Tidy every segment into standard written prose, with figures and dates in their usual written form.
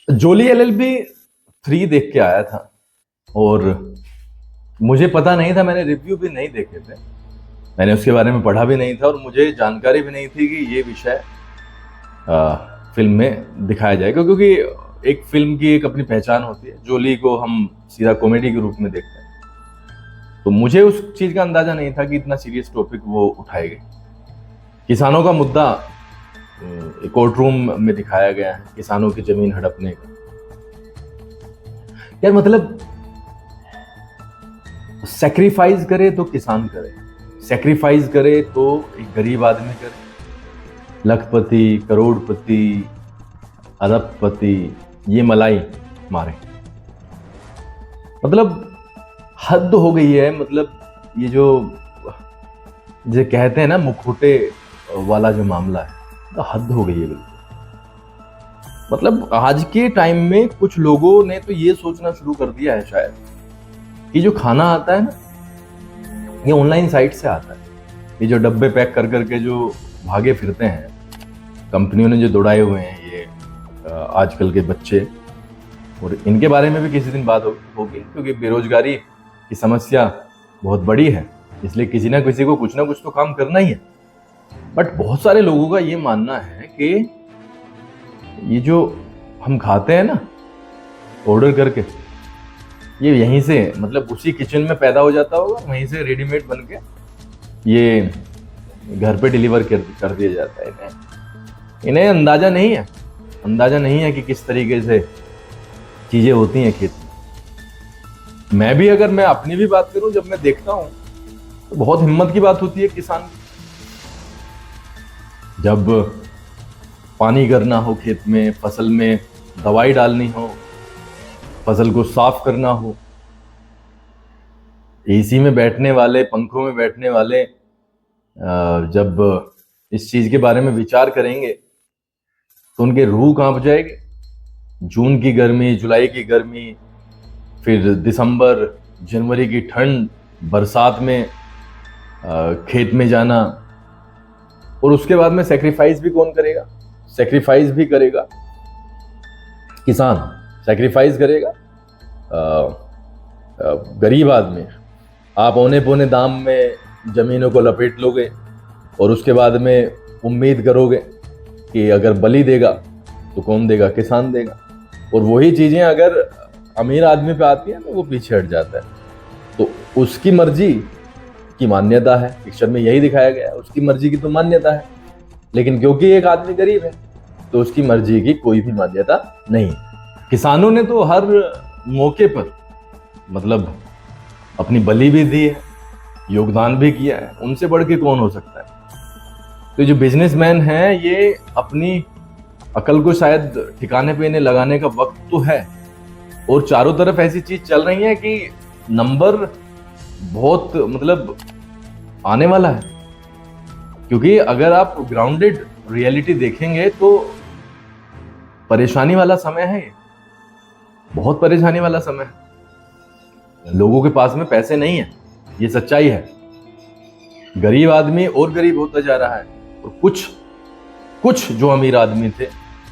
Jolly LLB 3 देख के आया था और मुझे पता नहीं था, मैंने रिव्यू भी नहीं देखे थे, मैंने उसके बारे में पढ़ा भी नहीं था और मुझे जानकारी भी नहीं थी कि ये विषय फिल्म में दिखाया जाएगा, क्योंकि एक फिल्म की एक अपनी पहचान होती है। जोली को हम सीधा कॉमेडी के रूप में देखते हैं, तो मुझे उस चीज का अंदाजा नहीं था कि इतना सीरियस टॉपिक वो उठाएंगे। किसानों का मुद्दा कोर्ट रूम में दिखाया गया है, किसानों की जमीन हड़पने का। यार मतलब सेक्रीफाइस करे तो किसान करे, सेक्रीफाइस करे तो एक गरीब आदमी करे, लखपति, करोड़पति, अरबपति ये मलाई मारे। मतलब हद हो गई है। मतलब ये जो कहते हैं ना मुखौटे वाला जो मामला है, तो हद हो गई है बिल्कुल। मतलब आज के टाइम में कुछ लोगों ने तो ये सोचना शुरू कर दिया है शायद कि जो खाना आता है ना, ये ऑनलाइन साइट से आता है। ये जो डब्बे पैक कर करके जो भागे फिरते हैं, कंपनियों ने जो दौड़ाए हुए हैं ये आजकल के बच्चे, और इनके बारे में भी किसी दिन बात होगी, क्योंकि बेरोजगारी की समस्या बहुत बड़ी है, इसलिए किसी ना किसी को कुछ ना कुछ तो काम करना ही है। बट बहुत सारे लोगों का ये मानना है कि ये जो हम खाते हैं ना ऑर्डर करके, ये यहीं से मतलब उसी किचन में पैदा हो जाता होगा, वहीं से रेडीमेड बन के ये घर पे डिलीवर कर दिया जाता है। इन्हें अंदाजा नहीं है कि किस तरीके से चीजें होती हैं खेत में। मैं अपनी भी बात करूं, जब मैं देखता हूं तो बहुत हिम्मत की बात होती है किसान की। जब पानी करना हो खेत में, फसल में दवाई डालनी हो, फसल को साफ करना हो, एसी में बैठने वाले, पंखों में बैठने वाले जब इस चीज के बारे में विचार करेंगे तो उनके रूह कांप जाएगी। जून की गर्मी, जुलाई की गर्मी, फिर दिसंबर जनवरी की ठंड, बरसात में खेत में जाना, और उसके बाद में सेक्रीफाइस भी कौन करेगा? सेक्रीफाइस भी करेगा किसान, सेक्रीफाइस करेगा गरीब आदमी। आप औने पौने दाम में जमीनों को लपेट लोगे और उसके बाद में उम्मीद करोगे कि अगर बलि देगा तो कौन देगा? किसान देगा। और वही चीजें अगर अमीर आदमी पे आती है तो वो पीछे हट जाता है। तो उसकी मर्जी की मान्यता है, पिक्चर में यही दिखाया गया है, उसकी मर्जी की तो मान्यता है, लेकिन क्योंकि एक आदमी गरीब है तो उसकी मर्जी की कोई भी मान्यता नहीं। किसानों ने तो हर मौके पर मतलब अपनी बलि भी दी है, योगदान भी किया है, उनसे बढ़ के कौन हो सकता है? तो जो बिजनेसमैन हैं ये अपनी अकल को शायद ठिकाने पे इन्हें लगाने का वक्त तो है, और चारों तरफ ऐसी चीज चल रही है कि नंबर बहुत मतलब आने वाला है। क्योंकि अगर आप ग्राउंडेड रियलिटी देखेंगे तो परेशानी वाला समय है, ये बहुत परेशानी वाला समय है। लोगों के पास में पैसे नहीं है, ये सच्चाई है। गरीब आदमी और गरीब होता जा रहा है, और कुछ जो अमीर आदमी थे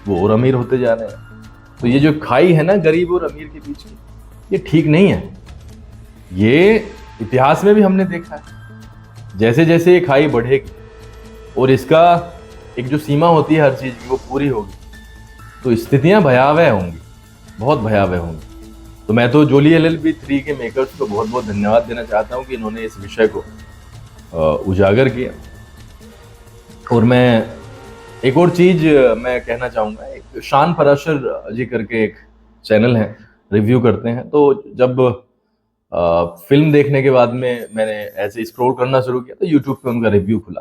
वो और अमीर होते जा रहे हैं। तो ये जो खाई है ना गरीब और अमीर के बीच की, ये ठीक नहीं है। ये इतिहास में भी हमने देखा है, जैसे जैसे ये खाई बढ़ेगी और इसका एक जो सीमा होती है हर चीज की वो पूरी होगी, तो स्थितियां भयावह होंगी, बहुत भयावह होंगी। तो मैं तो जोली एलएलबी 3 के मेकर्स को बहुत बहुत धन्यवाद देना चाहता हूं कि इन्होंने इस विषय को उजागर किया। और मैं एक और चीज मैं कहना चाहूंगा, एक शान फराशर जी करके एक चैनल है, रिव्यू करते हैं। तो जब फिल्म देखने के बाद में मैंने ऐसे स्क्रॉल करना शुरू किया तो यूट्यूब पे उनका रिव्यू खुला,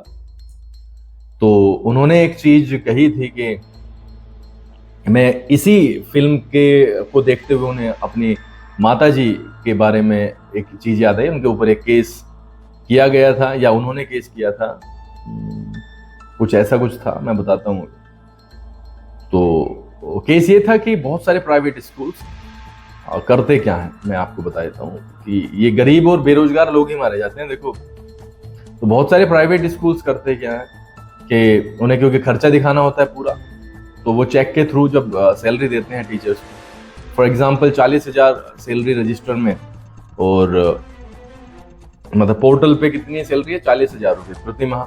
तो उन्होंने एक चीज कही थी कि मैं इसी फिल्म के को देखते हुए उन्हें अपनी माताजी के बारे में एक चीज याद आई। उनके ऊपर एक केस किया गया था, या उन्होंने केस किया था, कुछ ऐसा कुछ था, मैं बताता हूँ। तो केस ये था कि बहुत सारे प्राइवेट स्कूल्स करते क्या है, मैं आपको बता देता हूँ कि ये गरीब और बेरोजगार लोग ही मारे जाते हैं। देखो, तो बहुत सारे प्राइवेट स्कूल्स करते क्या है कि उन्हें क्योंकि खर्चा दिखाना होता है पूरा, तो वो चेक के थ्रू जब सैलरी देते हैं टीचर्स को, फॉर एग्जांपल 40,000 सैलरी रजिस्टर में, और मतलब पोर्टल पे कितनी सैलरी है, 40,000 रुपये प्रति माह,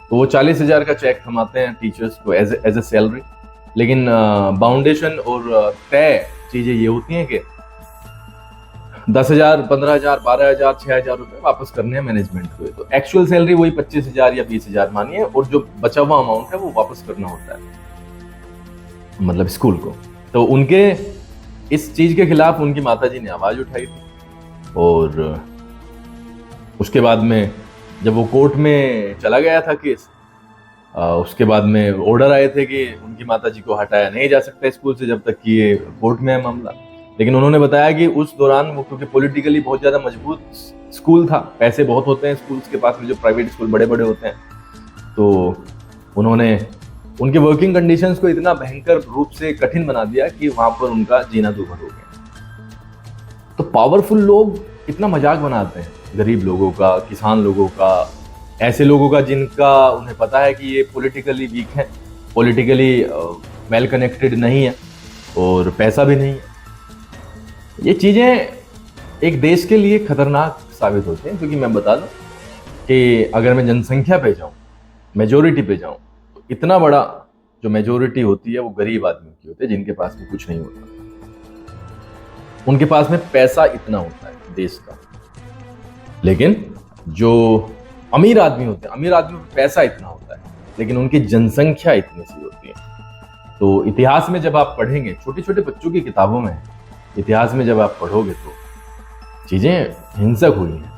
तो वो 40,000 का चेक हम आते हैं टीचर्स को एज ए सैलरी। लेकिन बाउंडेशन और तय चीज़ें ये होती हैं कि 10,000, 15,000, 12,000, 6,000 रुपये वापस करने हैं मैनेजमेंट को। तो एक्चुअल सैलरी वही 25,000 या 20,000 मानिए, और जो बचा हुआ अमाउंट है वो वापस करना होता है मतलब स्कूल को। तो उनके इस चीज़ के खिलाफ उनकी माताजी ने आवाज़ उठाई थी, और उसके बाद में जब वो कोर्ट में चला गया था केस, उसके बाद में ऑर्डर आए थे कि उनकी माताजी को हटाया नहीं जा सकता स्कूल से जब तक कि ये कोर्ट में है मामला। लेकिन उन्होंने बताया कि उस दौरान वो क्योंकि पॉलिटिकली बहुत ज़्यादा मजबूत स्कूल था, पैसे बहुत होते हैं स्कूल्स के पास में, जो प्राइवेट स्कूल बड़े बड़े होते हैं, तो उन्होंने उनके वर्किंग कंडीशंस को इतना भयंकर रूप से कठिन बना दिया कि वहाँ पर उनका जीना दूभर हो गया। तो पावरफुल लोग इतना मजाक बनाते हैं गरीब लोगों का, किसान लोगों का, ऐसे लोगों का जिनका उन्हें पता है कि ये पॉलिटिकली वीक है, पॉलिटिकली वेल कनेक्टेड नहीं है और पैसा भी नहीं है। ये चीज़ें एक देश के लिए खतरनाक साबित होती हैं, क्योंकि मैं बता दूं कि अगर मैं जनसंख्या पे जाऊं, मेजोरिटी पे जाऊं, तो इतना बड़ा जो मेजोरिटी होती है वो गरीब आदमी की होती है, जिनके पास में कुछ नहीं होता। उनके पास में पैसा इतना होता है देश का, लेकिन जो अमीर आदमी होते हैं, अमीर आदमी को पैसा इतना होता है लेकिन उनकी जनसंख्या इतनी सी होती है। तो इतिहास में जब आप पढ़ेंगे, छोटे छोटे बच्चों की किताबों में इतिहास में जब आप पढ़ोगे तो चीज़ें हिंसक हुई हैं,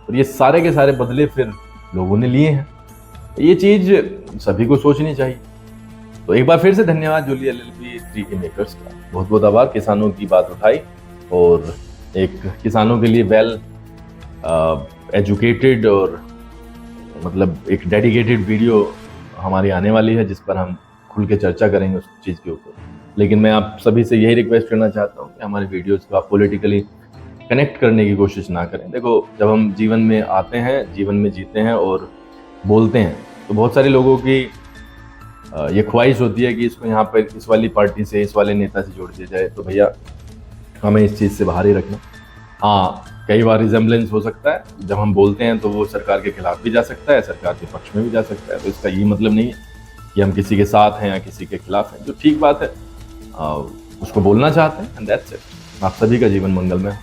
और ये सारे के सारे बदले फिर लोगों ने लिए हैं। ये चीज़ सभी को सोचनी चाहिए। तो एक बार फिर से धन्यवाद जूली LLB 3 के मेकर्स का, बहुत बहुत आभार। किसानों की बात उठाई और एक किसानों के लिए वेल एजुकेटेड और मतलब एक डेडिकेटेड वीडियो हमारी आने वाली है, जिस पर हम खुल के चर्चा करेंगे उस चीज़ के ऊपर। लेकिन मैं आप सभी से यही रिक्वेस्ट करना चाहता हूँ कि हमारे वीडियोस को आप पॉलिटिकली कनेक्ट करने की कोशिश ना करें। देखो, जब हम जीवन में आते हैं, जीवन में जीते हैं और बोलते हैं, तो बहुत सारे लोगों की ये ख्वाहिश होती है कि इसको यहाँ पर इस वाली पार्टी से, इस वाले नेता से जोड़ दिया जाए। तो भैया हमें इस चीज़ से बाहर ही रखना। हाँ, कई बार रिजेम्बलेंस हो सकता है, जब हम बोलते हैं तो वो सरकार के खिलाफ भी जा सकता है, सरकार के पक्ष में भी जा सकता है। तो इसका ये मतलब नहीं है कि हम किसी के साथ हैं या किसी के खिलाफ हैं। जो ठीक बात है उसको बोलना चाहते हैं, एंड दैट्स इट। आप सभी का जीवन मंगलमय हो।